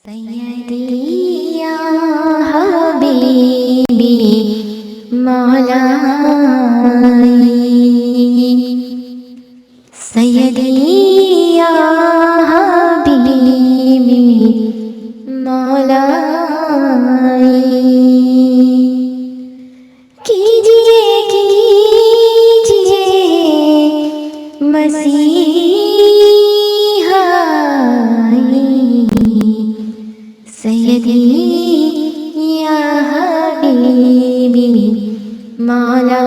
सैयदी या हबीबी मौलाई, सैयदी या हबीबी मौलाई। कीजिए कीजिए मसीहा, सैयदी या हबीबी मौलाई।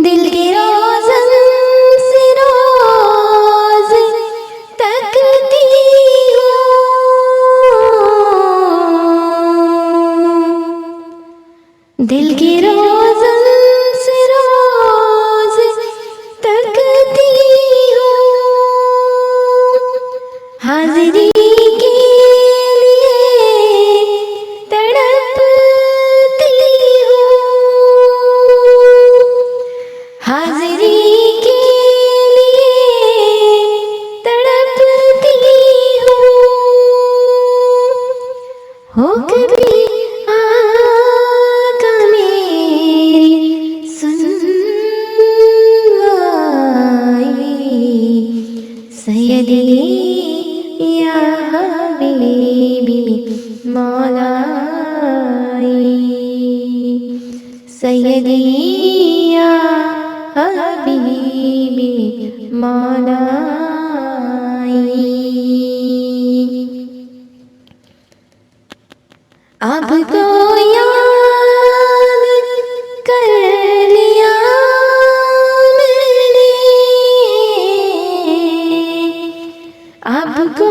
दिल के रोज़न से रोज़ तकती हूँ, दिल के रोज़न से रोज़ तकती हूँ। हाज़िरी के लिए तड़पती हूँ, हाज़िरी के लिए तड़पती हूँ। हो कभी आका मेरी सुनवाई, सैयदी या हबीबी मौलाई, सैयदी या हबीबी मौलाई। अब तो याद कर लिया मैंने, अब को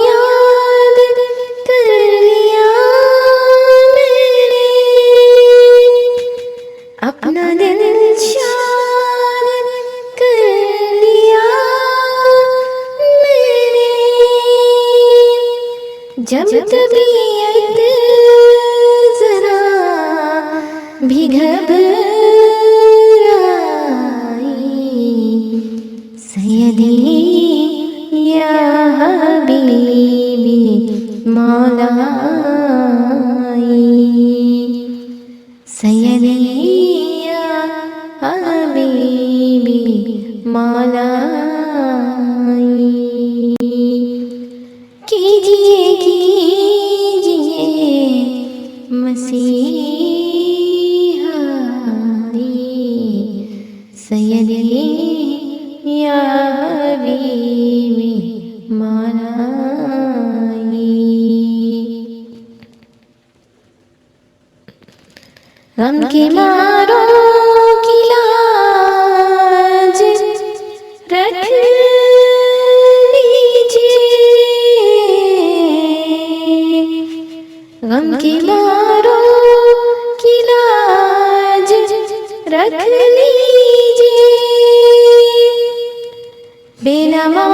याद कर लिया मैंने, अपना दिल शाद कर लिया मैंने। जब तबीयत जरा भी घबराई, सैयदी या हबीबी मौलाई, सैयदी या हबीबी मौलाई। कीजिए कीजिए मसीहा, सैयदी या हबीबी मौलाई। गम के मारों की लाज रख लीजिए, गम के मारों की लाज रख लीजिए। बेनवा